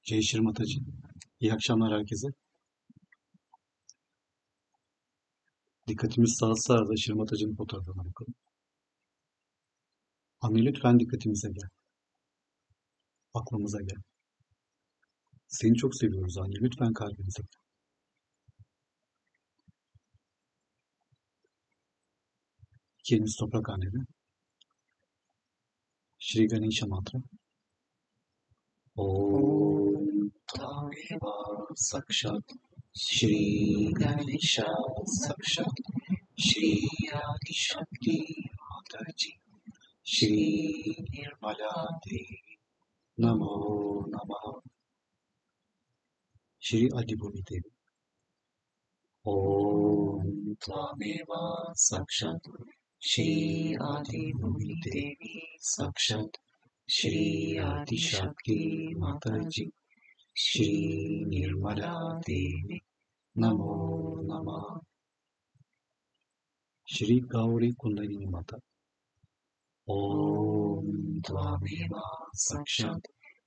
Shri Mataji'nin. İyi akşamlar herkese. Dikkatimiz dağılsa da Shri Mataji'nin fotoğrafına bakalım. Anne lütfen dikkatimize gel. Aklımıza gel. Seni çok seviyoruz anne. Lütfen kalbimize gel. İki elimiz toprak annede. Shri Ganesha mantra. Om Tameva Sakshat Shri Ganesha Sakshat Shri Adi Shakti Mataji Shri Nirmala Devi Namo Namaha Shri Adibhumi Devi. Om Tameva Sakshat Shri Adibhumi Devi Sakshat Shri Adi Shakti Mataji Shri Nirmala Devi Namo Namaha Shri Gauri Kundalini Mata. Om Tvameva Sakshat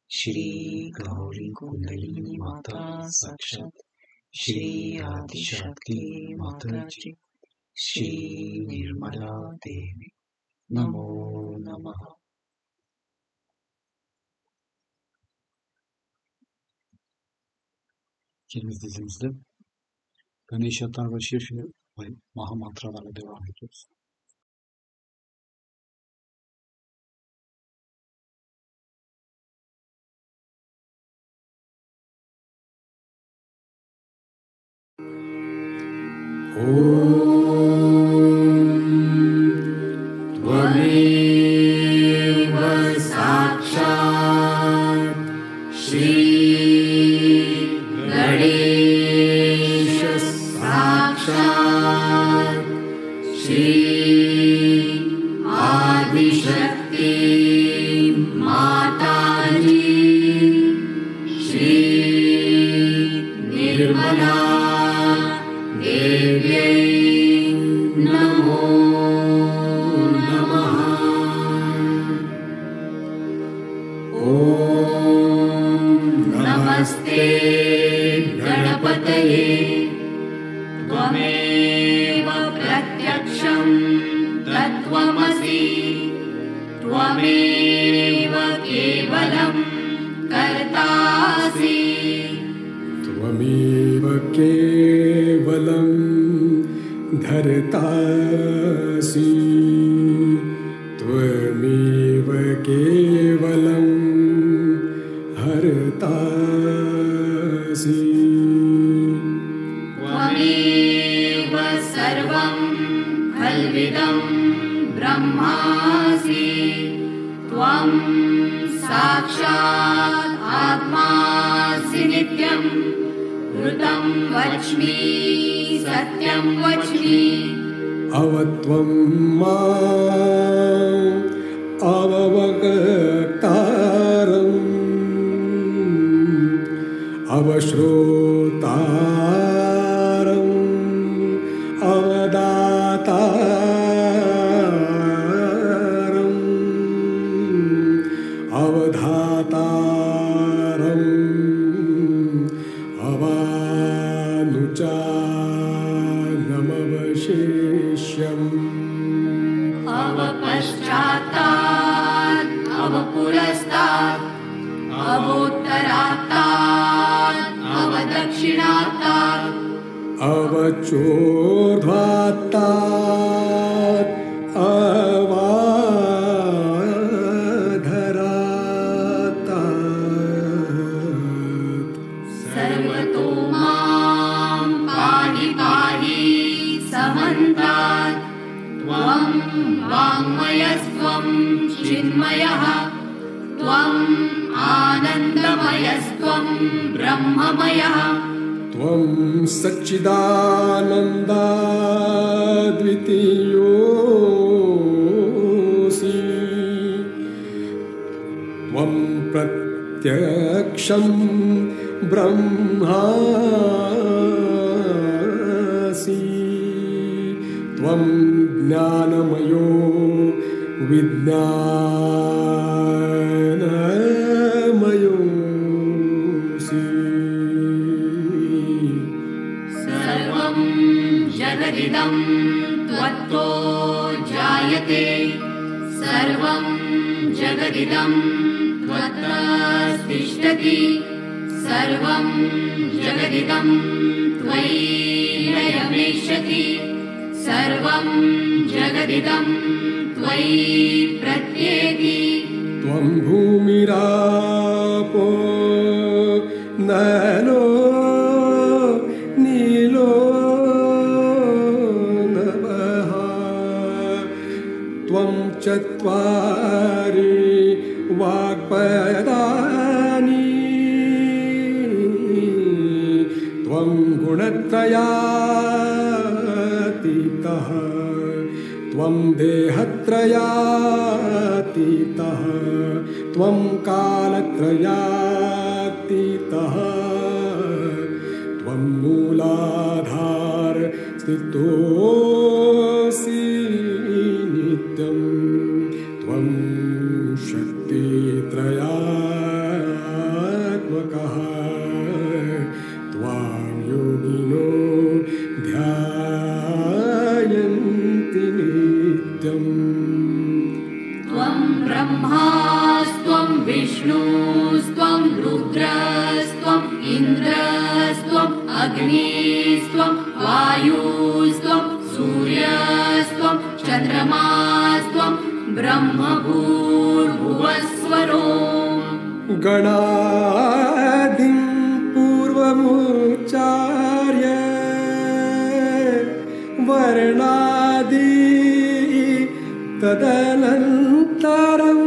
Shri Gauri Kundalini Mata Sakshat Shri Adi Shakti Mataji Shri Nirmala Devi Namo Namaha. İkimiz dizimizde Ganesha Tarva Şirfi ve Maha mantralarla devam ediyoruz. त्वमेव साक्षात् श्री गणेश साक्षात् श्री आदिशक्ति माताजी श्री निर्मला देव्यै नमो नमः। ॐ नमस्ते गणपतये त्वमेव प्रत्यक्षं तत्त्वमसि त्वमेव केवलं कर्तासि त्वमेव केवलं धर्तासि त्वमेव केवलं हर्तासि त्वमेव सर्वं खल्विदं ब्रह्मासि त्वं साक्षात् आत्मासि नित्यं ऋतं वच्मि सत्यं वच्मि अवत्वं माम् अववक्तारम् अवश्रोतारम् अवदातारम् अवधातारम् अवानुचानमवशेष्यम् अवपश्चात्तात् अवपुरस्तात् अवोत्तरात्तात् अवदक्षिणात्तात् अवचोर्ध्वात्तात् अवाधरात्तात् सर्वतो मां पाहि पाहि समन्तात् त्वं वाङ्मयस्त्वं चिन्मयः त्वम् आनन्दमयस्त्वं ब्रह्ममयः त्वं सच्चिदानन्दाद्वितीयोऽसि त्वं प्रत्यक्षं ब्रह्मासि त्वं ज्ञानमयो विज्ञानमयोऽसि सर्वं जगदिदं त्वत्तो जायते सर्वं जगदिदं त्वत्तिष्ठति सर्वं जगदिदं त्वयि लयमेष्यति सर्वं जगदिदं त्वयि प्रत्येति त्वं भूमिरापो नलो नीलो नभः त्वं चत्वारि वाक्पदानि त्वं गुणत्रयातीतः त्वं देहत्रयातीतः त्वं कालत्रयातीतः त्वं मूलाधार स्थितोऽसि नित्यं त्वं शक्तित्रयात्मकः त्वां योगिनो ध्यायन्ति नित्यम् त्वं ब्रह्मास्त्वं विष्णुस्त्वं रुद्रस्त्वं इन्द्रस्त्वं अग्निस्त्वं वायुस्त्वं सूर्यस्त्वं चन्द्रमास्त्वं ब्रह्मभूर्भुवस्वरो गणादिं पूर्वमुच्चार्य वर्णादि तदनन्तरम्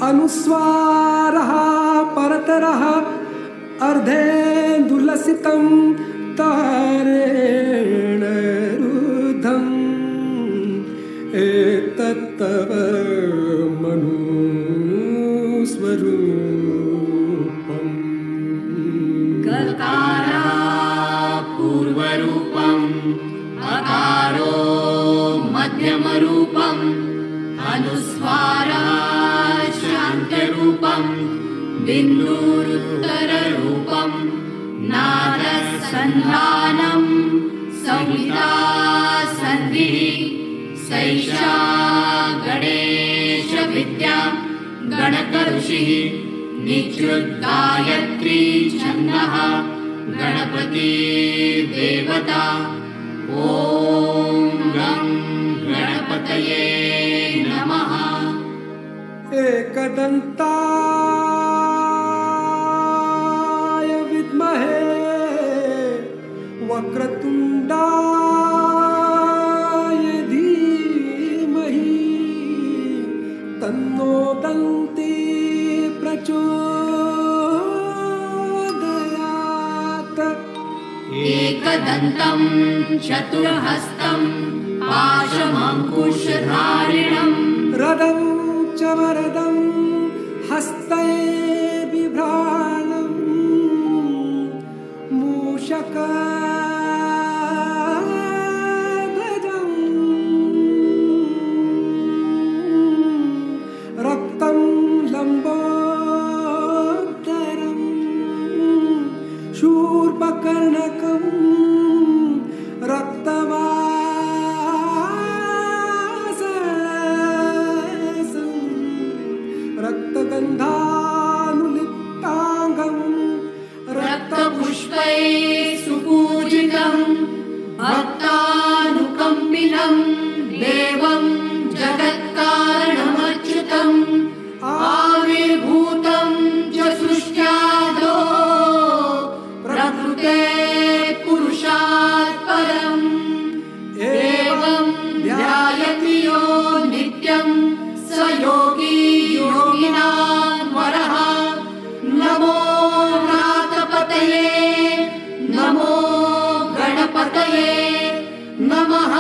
अनुस्वारः परतरः अर्धेन्दुलसितं तारेण रुद्धम् एतत्तव मनुस्वरूपम् गकारा पूर्वरूपम् अकारो मध्यमरूपम् अनुस्वारः शान्तरूपम् बिन्दुरुत्तररूपम् नादसन्धानम् संहिता सन्धिः सैषा गणेशविद्या गणकऋषिः निच्युद्गायत्री छन्दः गणपति देवता ॐ गं गणपतये नमः एकदन्ताय विद्महे वक्रतुण्डाय धीमहि तन्नो दन्ती प्रचोदयात् एकदन्तं चतुर्हस्तं पाशमङ्कुशधारिणं रदं च वरदं हस्ते बिभ्राणं मूषकध्वजं रक्तं लम्बोदरं शूर्पकर्णकं रक्तवाससं रक्तगन्धानुलिप्ताङ्गं रक्तपुष्पैः सुपूजितं भक्तानुकम्पिनं देवं जगत्कारणमच्युतम् आविर्भूतं च सृष्ट्यादो प्रकृते पुरुषात् परम् एवं ध्यायति यो नित्यं स योगी योगिनां वरः नमो नाथपतये नमो गणपतये नमः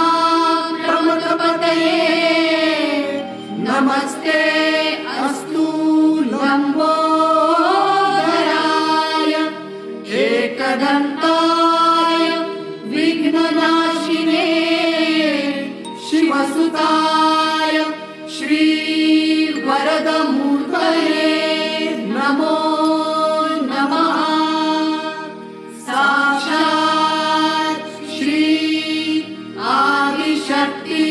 प्रमथपतये नमस्ते अस्तु लम्बोदराय एकदन्ताय विघ्ननाशिने शिवसुताय श्रीवरदमूर्तये नमो नमः साक्षात् श्री आदिशक्ति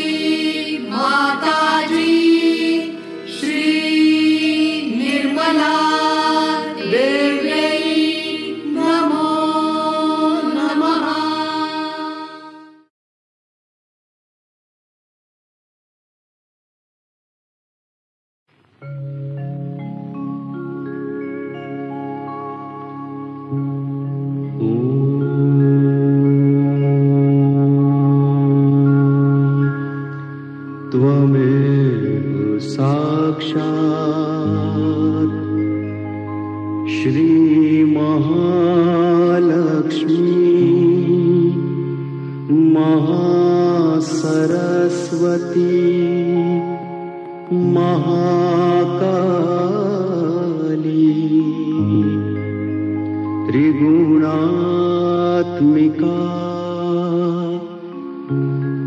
त्वमेव साक्षात् श्री महालक्ष्मी महासरस्वती महाकाली त्रिगुणात्मिका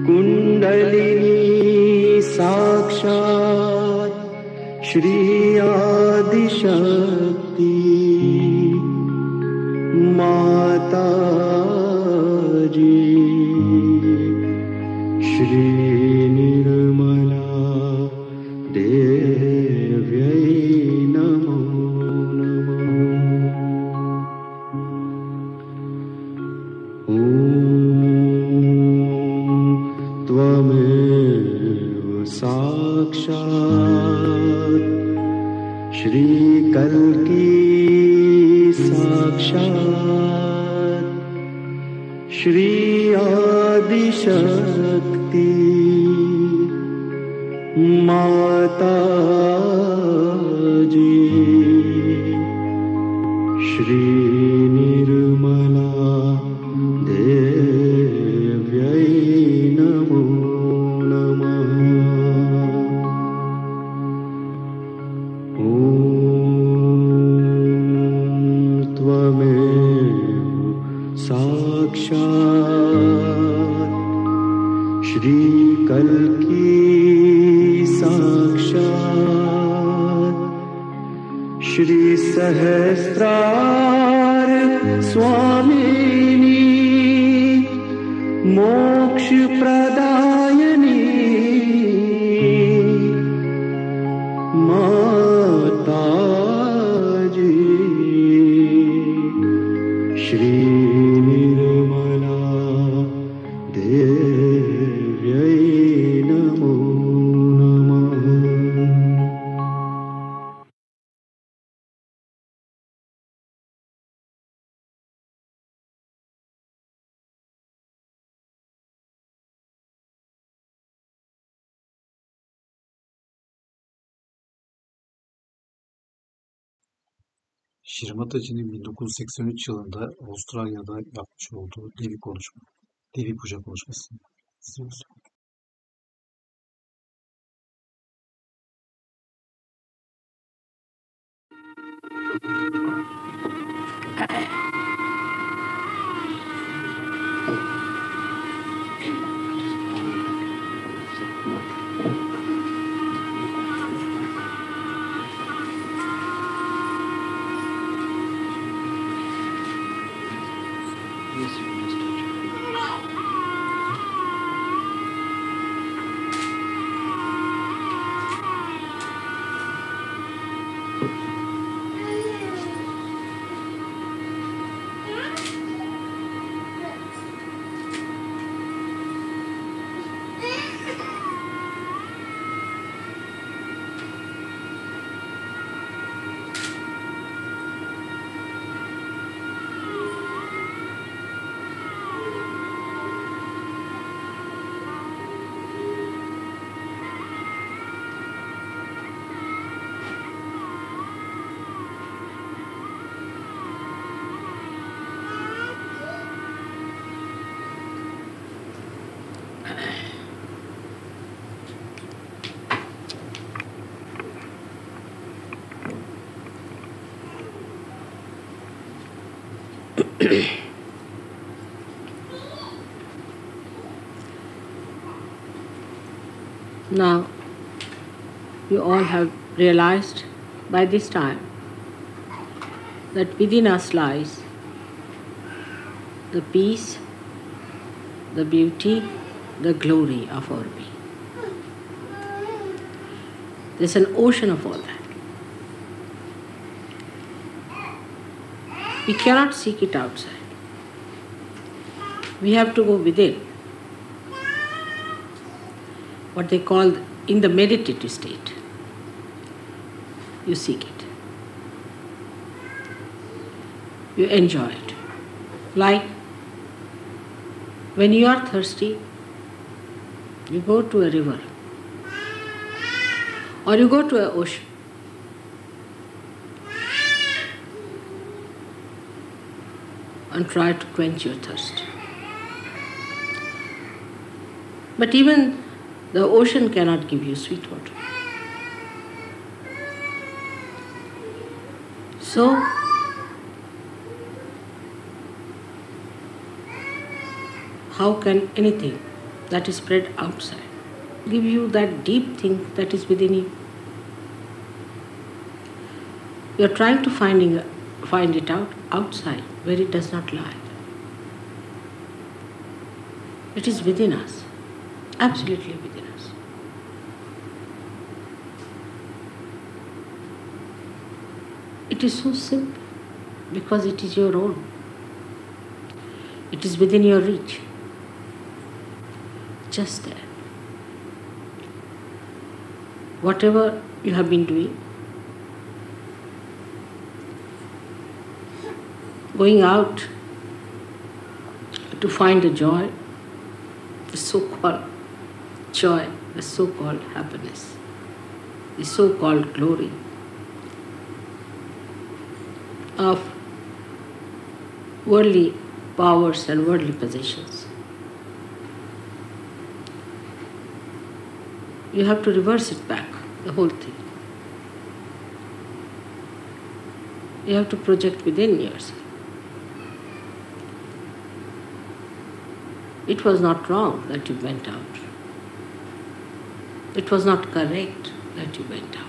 कुंडलिनी साक्षात् श्री आदिशक्ति माताजी श्री निर्मला देव्यै नमो नमः। ॐ त्वमेव साक्षात् श्री कल्की साक्षात् श्री आदिशक्ति माताजी श्री निर्मला देव्यै नमो नमः। ॐ त्वमेव साक्षात् श्री कल्की साक्षात् श्री सहस्रार स्वामिनी मोक्ष प्रदायिनी माताजी श्री निर्मला देव्यै नमो नमः। Shri Mataji'nin 1983 yılında Avustralya'da yapmış olduğu Devi Puja konuşmasını izliyoruz. Now, you all have realized by this time that within us lies the peace, the beauty, the glory of our being. There's an ocean of all that. We cannot seek it outside. We have to go within. What they call in the meditative state. You seek it. You enjoy it. Like when you are thirsty, you go to a river Or you go to an ocean. And try to quench your thirst. But even the ocean cannot give you sweet water. So, how can anything that is spread outside give you that deep thing that is within you? You are trying to find it out outside where it does not lie. It is within us, absolutely within us. It is so simple because it is your own. It is within your reach, just there. Whatever you have been doing, going out to find the joy, the so-called joy, the so-called happiness, the so-called glory of worldly powers and worldly possessions. You have to reverse it back, the whole thing. You have to project within yourself. It was not wrong that you went out. It was not correct that you went out.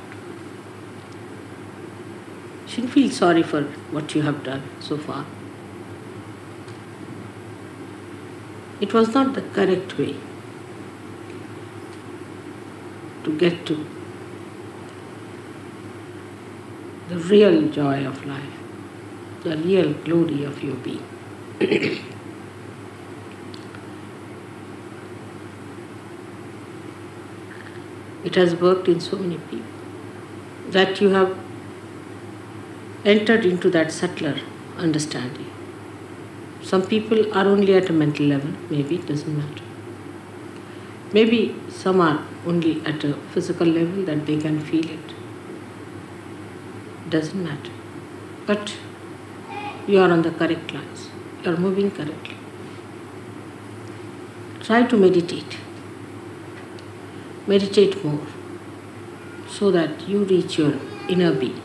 You shouldn't feel sorry for what you have done so far. It was not the correct way to get to the real joy of life, the real glory of your being. It has worked in so many people that you have entered into that subtler understanding. Some people are only at a mental level, maybe it doesn't matter. Maybe some are only at a physical level that they can feel it. Doesn't matter. But you are on the correct lines. You are moving correctly. Try to meditate. Meditate more so that you reach your inner being.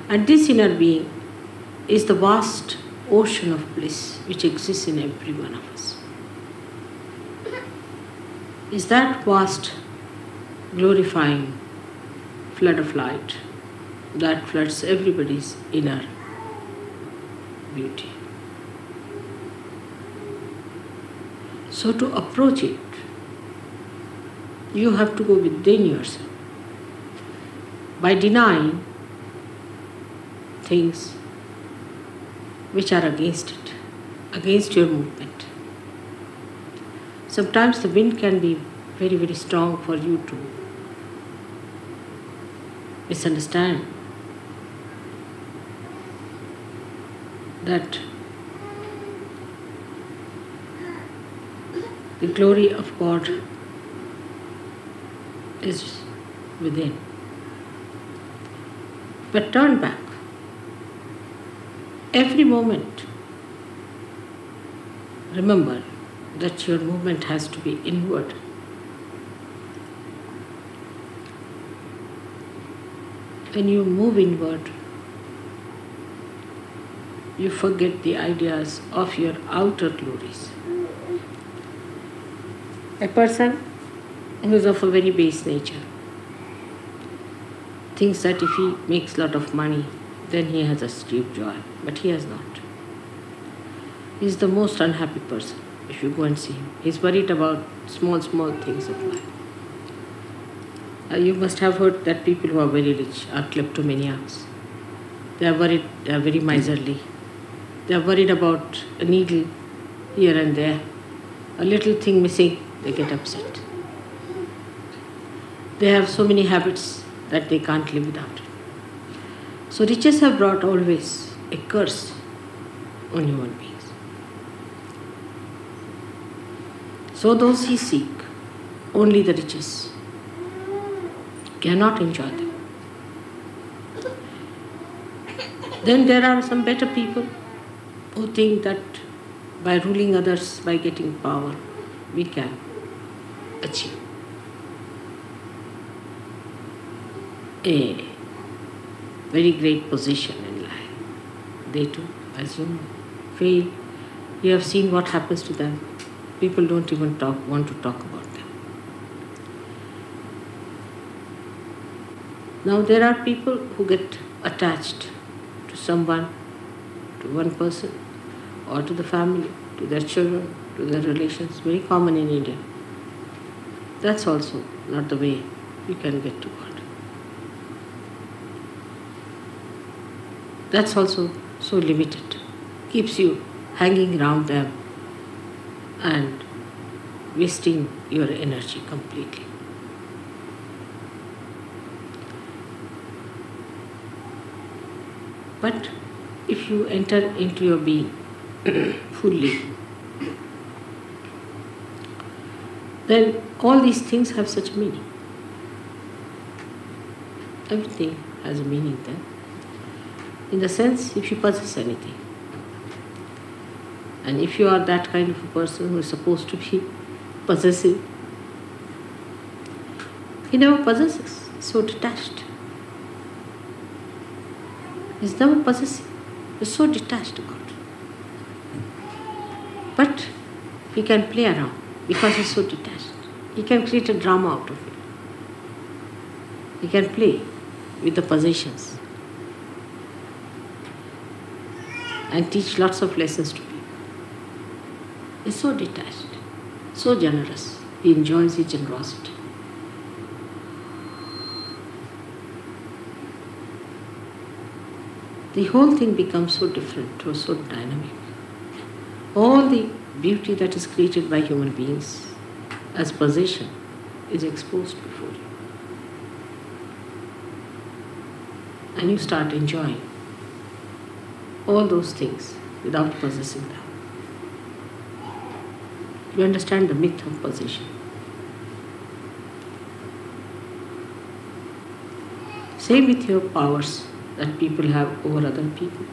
And this inner being is the vast ocean of bliss which exists in every one of us. Is that vast, glorifying flood of light that floods everybody's inner beauty. So to approach it, you have to go within yourself. By denying things which are against it, against your movement. Sometimes the wind can be very, very strong for you to misunderstand that the glory of God is within. But turn back. Every moment, remember that your movement has to be inward. When you move inward, you forget the ideas of your outer glories. A person who is of a very base nature thinks that if he makes a lot of money, then he has a deep joy, but he has not. He is the most unhappy person if you go and see him. He is worried about small things of life. You must have heard that people who are very rich are kleptomaniacs. They are worried, they are very miserly. They are worried about a needle here and there. A little thing missing, they get upset. They have so many habits that they can't live without it. So riches have brought always a curse on human beings. So those who seek only the riches cannot enjoy them. Then there are some better people who think that by ruling others, by getting power, we can achieve a very great position in life. They too, as you know, fail. You have seen what happens to them. People don't even want to talk about them. Now there are people who get attached to someone, to one person, or to the family, to their children, to their relations. Very common in India. That's also not the way you can get to God. That's also so limited. Keeps you hanging around them and wasting your energy completely. But if you enter into your being fully, then all these things have such meaning. Everything has a meaning then. In the sense, if you possess anything, and if you are that kind of a person who is supposed to be possessive, he never possesses, so detached. He's never possessive, he's so detached about it. But he can play around because he's so detached. He can create a drama out of it. He can play with the possessions and teach lots of lessons to people. He's so detached, so generous. He enjoys his generosity. The whole thing becomes so different, so dynamic. All the beauty that is created by human beings as possession is exposed before you. And you start enjoying all those things without possessing them. You understand the myth of possession. Same with your powers that people have over other people.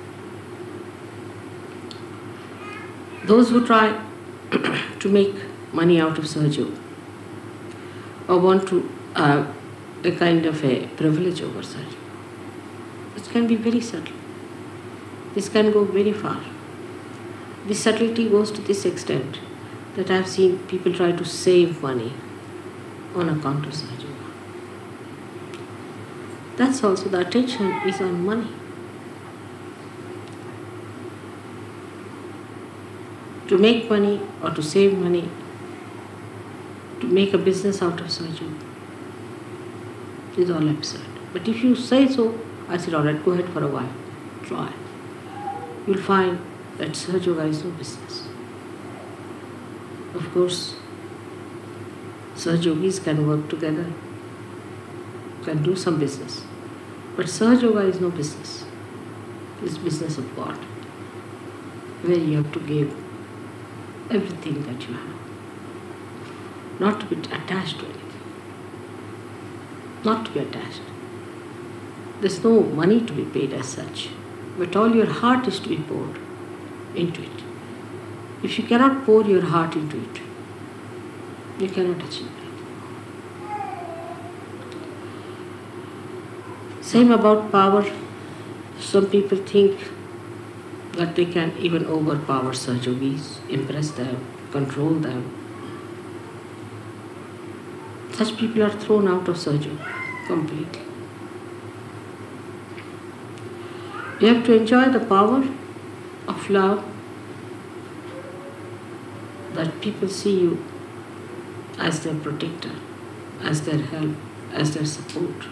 Those who try to make money out of Sahaja Yoga or want to have a kind of a privilege over Sahaja Yoga, this can be very subtle. This can go very far. The subtlety goes to this extent that I have seen people try to save money on account of Sahaja Yoga. That's also, the attention is on money. To make money or to save money, to make a business out of Sahaja Yoga is all absurd. But if you say so, I said, all right, go ahead for a while, try. You'll find that Sahaja Yoga is no business. Of course, Sahaja Yogis can work together, can do some business. But Sahaja Yoga is no business. It's business of God, where you have to give everything that you have. Not to be attached to anything. Not to be attached. There's no money to be paid as such, but all your heart is to be poured into it. If you cannot pour your heart into it, you cannot achieve it. Same about power. Some people think that they can even overpower Sahaja Yogis, impress them, control them. Such people are thrown out of Sahaja Yoga completely. You have to enjoy the power of love, that people see you as their protector, as their help, as their support,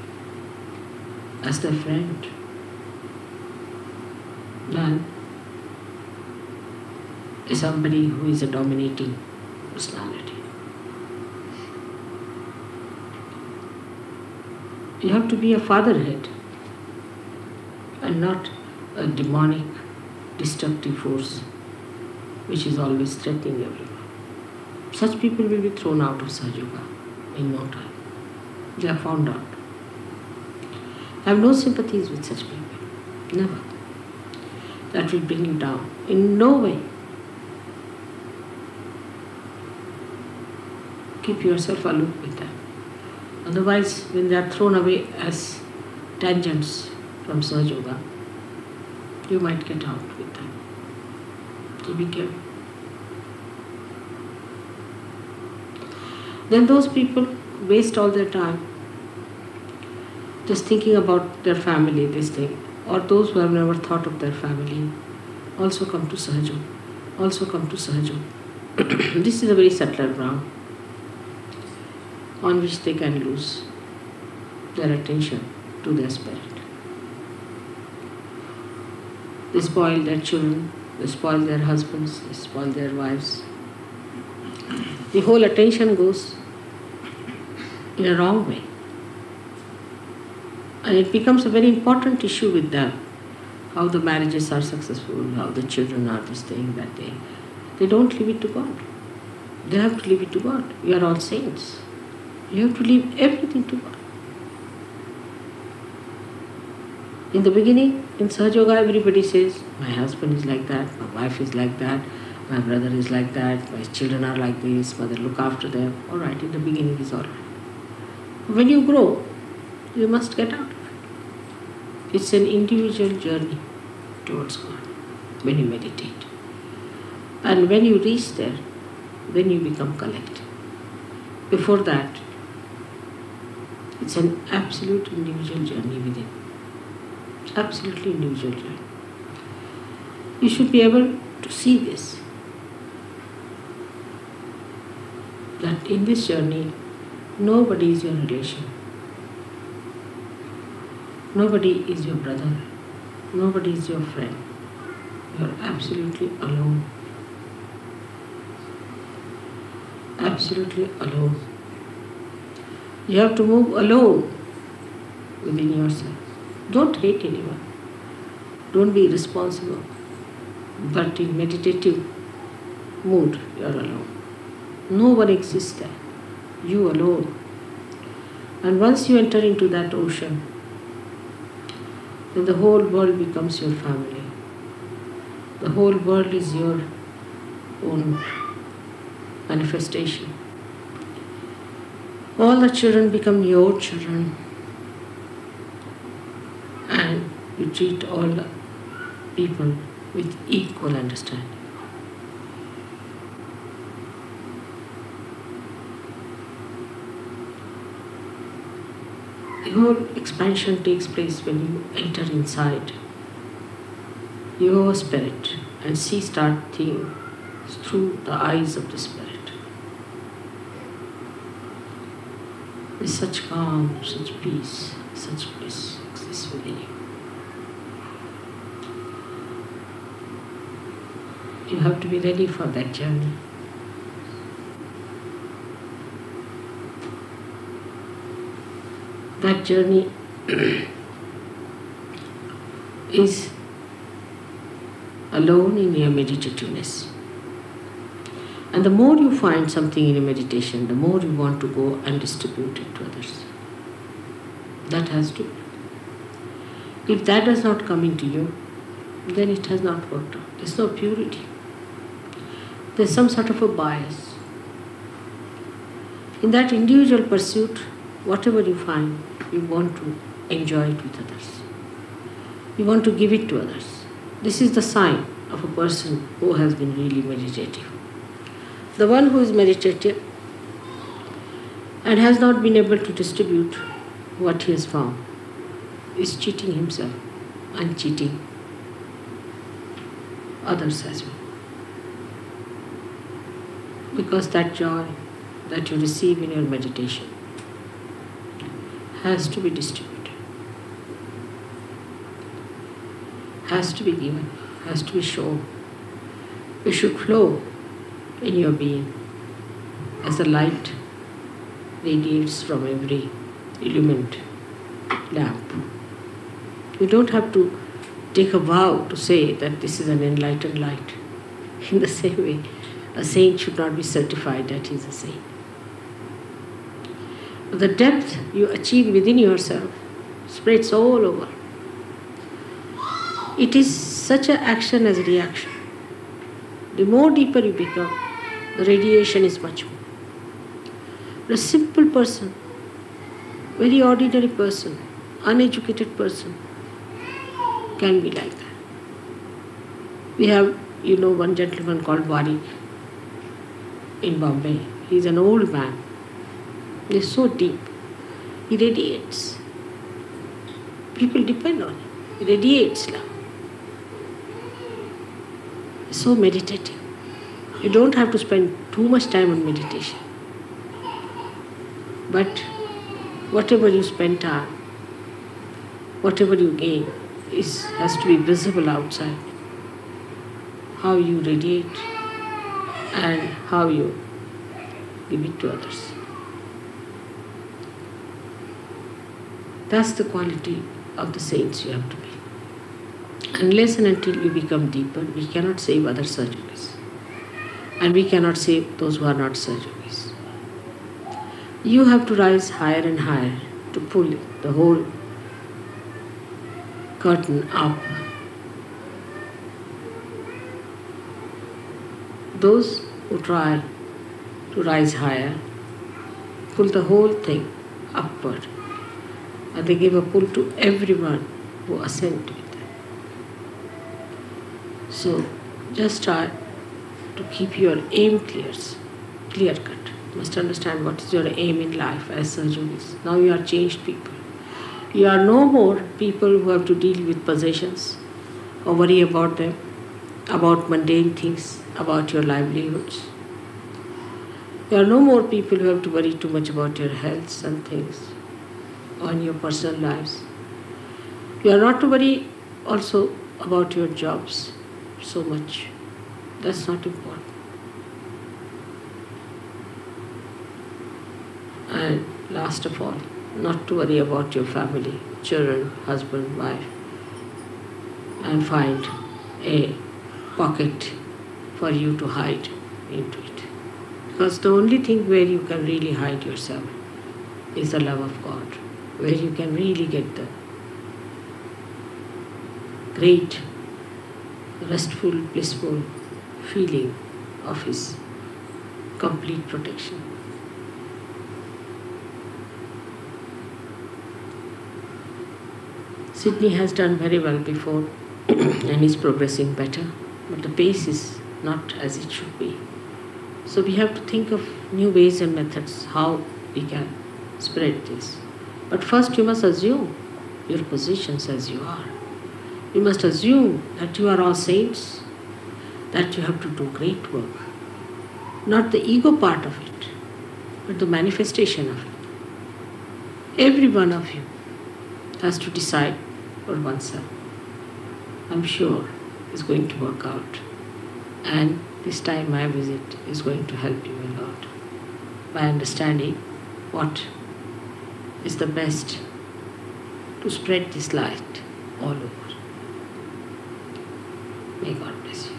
as their friend. Than is somebody who is a dominating personality. You have to be a fatherhead and not a demonic, destructive force which is always threatening everyone. Such people will be thrown out of Sahaja Yoga in no time. They are found out. Have no sympathies with such people. Never. That will bring you down. In no way. Keep yourself aloof with them. Otherwise, when they are thrown away as tangents from Sahaja Yoga, you might get out with them. So be careful. Then those people waste all their time just thinking about their family, this thing. Or those who have never thought of their family also come to Sahaja. Also come to Sahaja. This is a very subtler ground on which they can lose their attention to their spirit. They spoil their children, they spoil their husbands, they spoil their wives. The whole attention goes in a wrong way. And it becomes a very important issue with them, how the marriages are successful, how the children are this thing, that thing. They don't leave it to God. They have to leave it to God. We are all saints. You have to leave everything to God. In the beginning, in Sahaja Yoga, everybody says, my husband is like that, my wife is like that, my brother is like that, my children are like this, mother look after them. All right, in the beginning is all right. When you grow, you must get out of it. It's an individual journey towards God when you meditate. And when you reach there, then you become collective. Before that, it's an absolute individual journey within. Absolutely individual journey. You should be able to see this. That in this journey, nobody is your relation. Nobody is your brother. Nobody is your friend. You are absolutely alone. Absolutely alone. You have to move alone within yourself. Don't hate anyone. Don't be irresponsible. But in meditative mood, you are alone. No one exists there. You alone. And once you enter into that ocean, then the whole world becomes your family. The whole world is your own manifestation. All the children become your children, and you treat all the people with equal understanding. The whole expansion takes place when you enter inside your spirit and start seeing through the eyes of the spirit. With such calm, such peace, such bliss exists within you. You have to be ready for that journey. That journey is alone in your meditativeness. And the more you find something in your meditation, the more you want to go and distribute it to others. That has to be. If that does not come into you, then it has not worked out. There's no purity. There's some sort of a bias. In that individual pursuit, whatever you find, you want to enjoy it with others. You want to give it to others. This is the sign of a person who has been really meditative. The one who is meditative and has not been able to distribute what he has found is cheating himself and cheating others as well. Because that joy that you receive in your meditation has to be distributed, has to be given, has to be shown. It should flow in your being as the light radiates from every illumined lamp. You don't have to take a vow to say that this is an enlightened light. In the same way, a saint should not be certified that he is a saint. The depth you achieve within yourself spreads all over. It is such an action as a reaction. The more deeper you become, the radiation is much more. A simple person, very ordinary person, uneducated person can be like that. We have, one gentleman called Wari in Bombay. He's an old man. He's so deep. He radiates. People depend on him. He radiates love. He's so meditative. You don't have to spend too much time on meditation. But whatever you spend time, whatever you gain, has to be visible outside. How you radiate and how you give it to others. That's the quality of the saints you have to be. Unless and until you become deeper, we cannot save other surgeries. And we cannot save those who are not surgeries. You have to rise higher and higher to pull the whole curtain up. Those who try to rise higher pull the whole thing upward, and they give a pull to everyone who ascend with them. So just try to keep your aim clear cut. You must understand what is your aim in life as surgeons. Now you are changed people. You are no more people who have to deal with possessions or worry about them, about mundane things, about your livelihoods. You are no more people who have to worry too much about your health and things on your personal lives. You are not to worry also about your jobs so much. That's not important. And last of all, not to worry about your family, children, husband, wife, and find a pocket for you to hide into it. Because the only thing where you can really hide yourself is the love of God, where you can really get the great, restful, blissful feeling of His complete protection. Sydney has done very well before and is progressing better, but the pace is not as it should be. So we have to think of new ways and methods how we can spread this. But first you must assume your positions as you are. You must assume that you are all saints, that you have to do great work. Not the ego part of it, but the manifestation of it. Every one of you has to decide for oneself. I'm sure it's going to work out. And this time my visit is going to help you a lot by understanding what is the best to spread this light all over. May God bless you.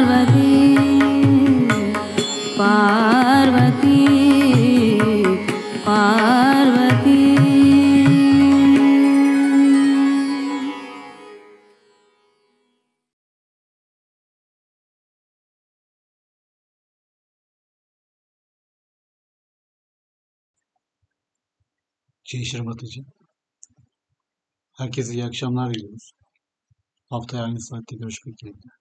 Parvati Parvati Shri Mataji. Herkese iyi akşamlar diliyoruz. Haftaya aynı saatte görüşmek dileğiyle.